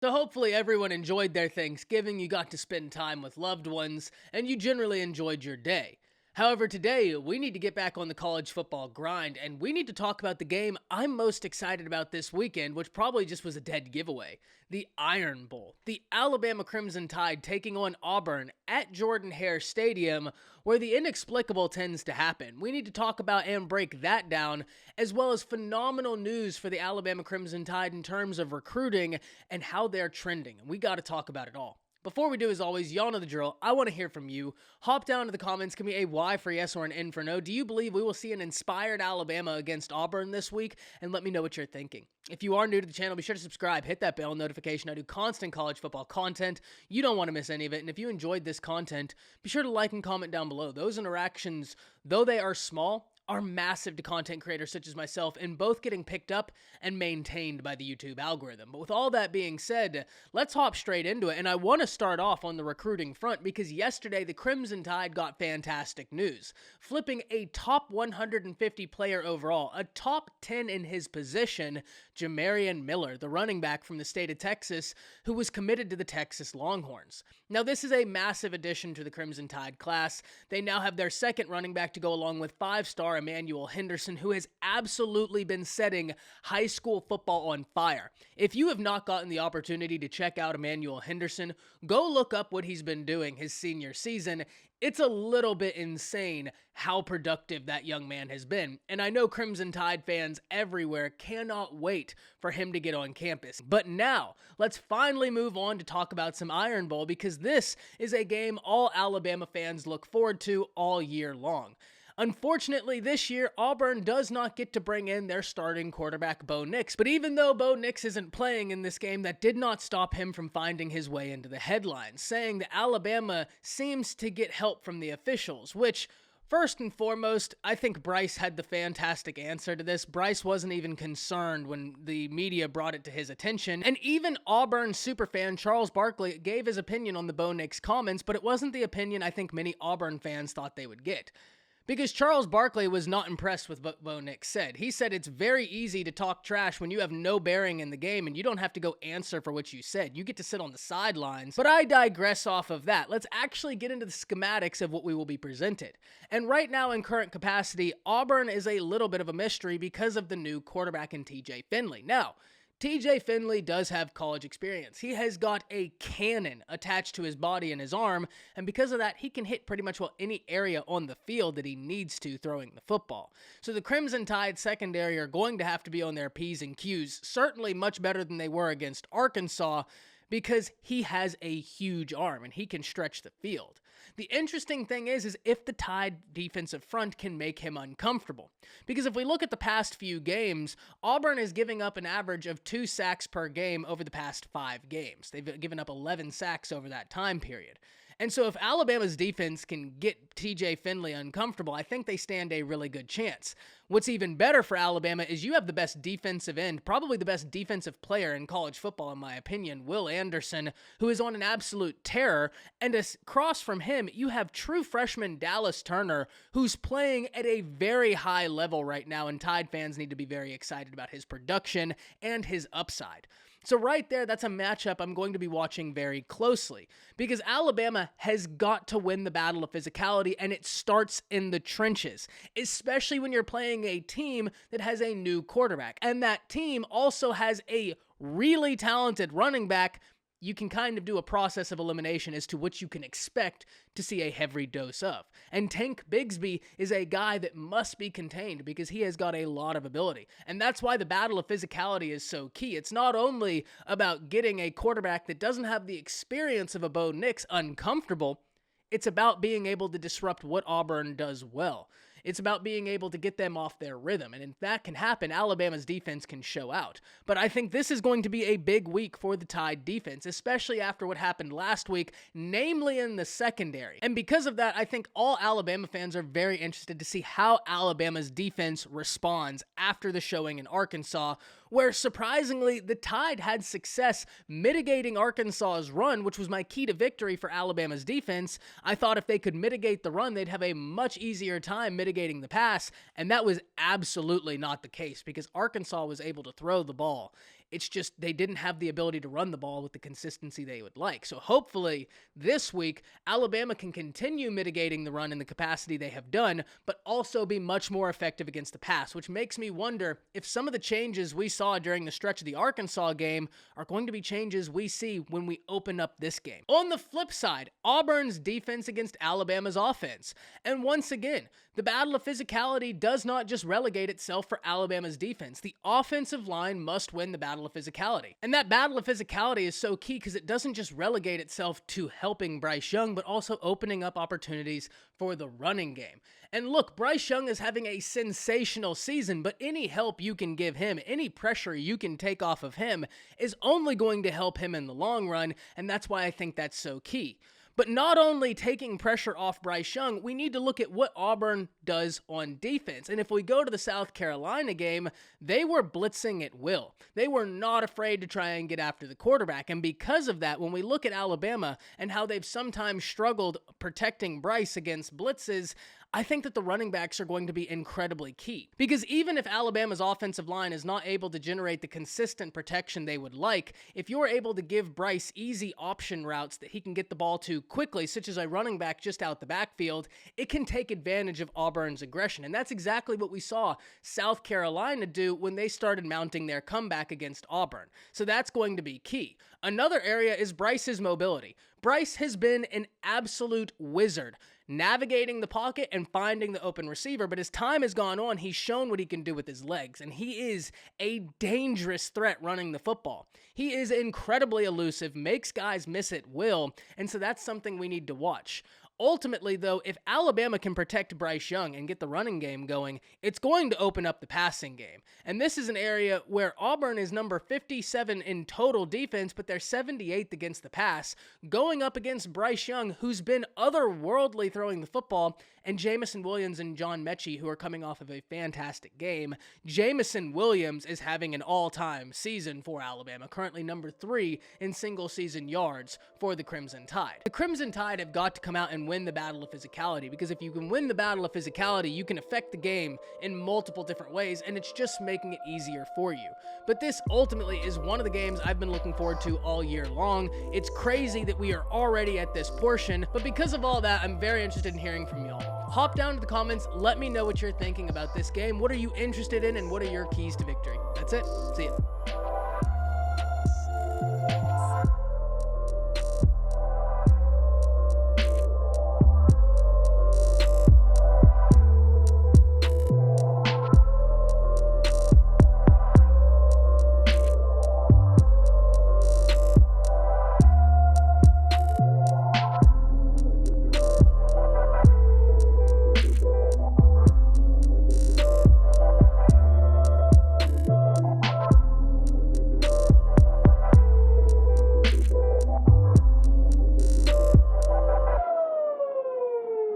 So hopefully everyone enjoyed their Thanksgiving, you got to spend time with loved ones, and you generally enjoyed your day. However, today we need to get back on the college football grind, and we need to talk about the game I'm most excited about this weekend, which probably just was a dead giveaway. The Iron Bowl. The Alabama Crimson Tide taking on Auburn at Jordan-Hare Stadium, where the inexplicable tends to happen. We need to talk about and break that down, as well as phenomenal news for the Alabama Crimson Tide in terms of recruiting and how they're trending. We got to talk about it all. Before we do, as always, y'all know the drill. I want to hear from you. Hop down to the comments. Give me a Y for yes or an N for no. Do you believe we will see an inspired Alabama against Auburn this week? And let me know what you're thinking. If you are new to the channel, be sure to subscribe. Hit that bell notification. I do constant college football content. You don't want to miss any of it. And if you enjoyed this content, be sure to like and comment down below. Those interactions, though they are small, are massive to content creators such as myself in both getting picked up and maintained by the YouTube algorithm. But with all that being said, let's hop straight into it. And I want to start off on the recruiting front because yesterday the Crimson Tide got fantastic news, flipping a top 150 player overall, a top 10 in his position, Jamarion Miller, the running back from the state of Texas, who was committed to the Texas Longhorns. Now, this is a massive addition to the Crimson Tide class. They now have their second running back to go along with five-star Emmanuel Henderson, who has absolutely been setting high school football on fire. If you have not gotten the opportunity to check out Emmanuel Henderson, go look up what he's been doing his senior season. It's a little bit insane how productive that young man has been, and I know Crimson Tide fans everywhere cannot wait for him to get on campus. But now, let's finally move on to talk about some Iron Bowl, because this is a game all Alabama fans look forward to all year long. Unfortunately, this year, Auburn does not get to bring in their starting quarterback, Bo Nix. But even though Bo Nix isn't playing in this game, that did not stop him from finding his way into the headlines, saying that Alabama seems to get help from the officials, which, first and foremost, I think Bryce had the fantastic answer to this. Bryce wasn't even concerned when the media brought it to his attention. And even Auburn superfan Charles Barkley gave his opinion on the Bo Nix comments, but it wasn't the opinion I think many Auburn fans thought they would get. Because Charles Barkley was not impressed with what Bo Nix said. He said it's very easy to talk trash when you have no bearing in the game and you don't have to go answer for what you said. You get to sit on the sidelines. But I digress off of that. Let's actually get into the schematics of what we will be presented. And right now in current capacity, Auburn is a little bit of a mystery because of the new quarterback in TJ Finley. Now, TJ Finley does have college experience. He has got a cannon attached to his body and his arm, and because of that, he can hit pretty much any area on the field that he needs to throwing the football. So the Crimson Tide secondary are going to have to be on their P's and Q's, certainly much better than they were against Arkansas, because he has a huge arm and he can stretch the field. The interesting thing is if the Tide defensive front can make him uncomfortable. Because if we look at the past few games, Auburn is giving up an average of 2 sacks per game over the past 5 games. They've given up 11 sacks over that time period. And so if Alabama's defense can get TJ Finley uncomfortable, I think they stand a really good chance. What's even better for Alabama is you have the best defensive end, probably the best defensive player in college football, in my opinion, Will Anderson, who is on an absolute terror. And across from him, you have true freshman Dallas Turner, who's playing at a very high level right now, and Tide fans need to be very excited about his production and his upside. So right there, that's a matchup I'm going to be watching very closely, because Alabama has got to win the battle of physicality, and it starts in the trenches, especially when you're playing a team that has a new quarterback, and that team also has a really talented running back. You can kind of do a process of elimination as to what you can expect to see a heavy dose of. And Tank Bigsby is a guy that must be contained because he has got a lot of ability. And that's why the battle of physicality is so key. It's not only about getting a quarterback that doesn't have the experience of a Bo Nix uncomfortable, it's about being able to disrupt what Auburn does well. It's about being able to get them off their rhythm, and if that can happen, Alabama's defense can show out. But I think this is going to be a big week for the Tide defense, especially after what happened last week, namely in the secondary. And because of that, I think all Alabama fans are very interested to see how Alabama's defense responds after the showing in Arkansas, where surprisingly, the Tide had success mitigating Arkansas's run, which was my key to victory for Alabama's defense. I thought if they could mitigate the run, they'd have a much easier time mitigating the pass, and that was absolutely not the case because Arkansas was able to throw the ball It's just they didn't have the ability to run the ball with the consistency they would like. So hopefully this week, Alabama can continue mitigating the run in the capacity they have done, but also be much more effective against the pass, which makes me wonder if some of the changes we saw during the stretch of the Arkansas game are going to be changes we see when we open up this game. On the flip side, Auburn's defense against Alabama's offense. And once again, the battle of physicality does not just relegate itself for Alabama's defense. The offensive line must win the battle of physicality. And that battle of physicality is so key because it doesn't just relegate itself to helping Bryce Young, but also opening up opportunities for the running game. And look, Bryce Young is having a sensational season, but any help you can give him, any pressure you can take off of him is only going to help him in the long run, and that's why I think that's so key. But not only taking pressure off Bryce Young, we need to look at what Auburn does on defense. And if we go to the South Carolina game, they were blitzing at will. They were not afraid to try and get after the quarterback. And because of that, when we look at Alabama and how they've sometimes struggled protecting Bryce against blitzes, I think that the running backs are going to be incredibly key. Because even if Alabama's offensive line is not able to generate the consistent protection they would like, if you're able to give Bryce easy option routes that he can get the ball to quickly, such as a running back just out the backfield, it can take advantage of Auburn's aggression. And that's exactly what we saw South Carolina do when they started mounting their comeback against Auburn. So that's going to be key. Another area is Bryce's mobility. Bryce has been an absolute wizard navigating the pocket and finding the open receiver, but as time has gone on, he's shown what he can do with his legs, and he is a dangerous threat running the football. He is incredibly elusive, makes guys miss at will, and so that's something we need to watch. Ultimately, though, if Alabama can protect Bryce Young and get the running game going, it's going to open up the passing game. And this is an area where Auburn is number 57 in total defense, but they're 78th against the pass, going up against Bryce Young, who's been otherworldly throwing the football, and Jamison Williams and John Mechie, who are coming off of a fantastic game. Jamison Williams is having an all-time season for Alabama, currently number 3 in single-season yards for the Crimson Tide. The Crimson Tide have got to come out and win the battle of physicality, because if you can win the battle of physicality, you can affect the game in multiple different ways, and it's just making it easier for you. But this ultimately is one of the games I've been looking forward to all year long. It's crazy that we are already at this portion, but because of all that, I'm very interested in hearing from y'all. Hop down to the comments, let me know what you're thinking about this game. What are you interested in, and what are your keys to victory? That's it. See ya.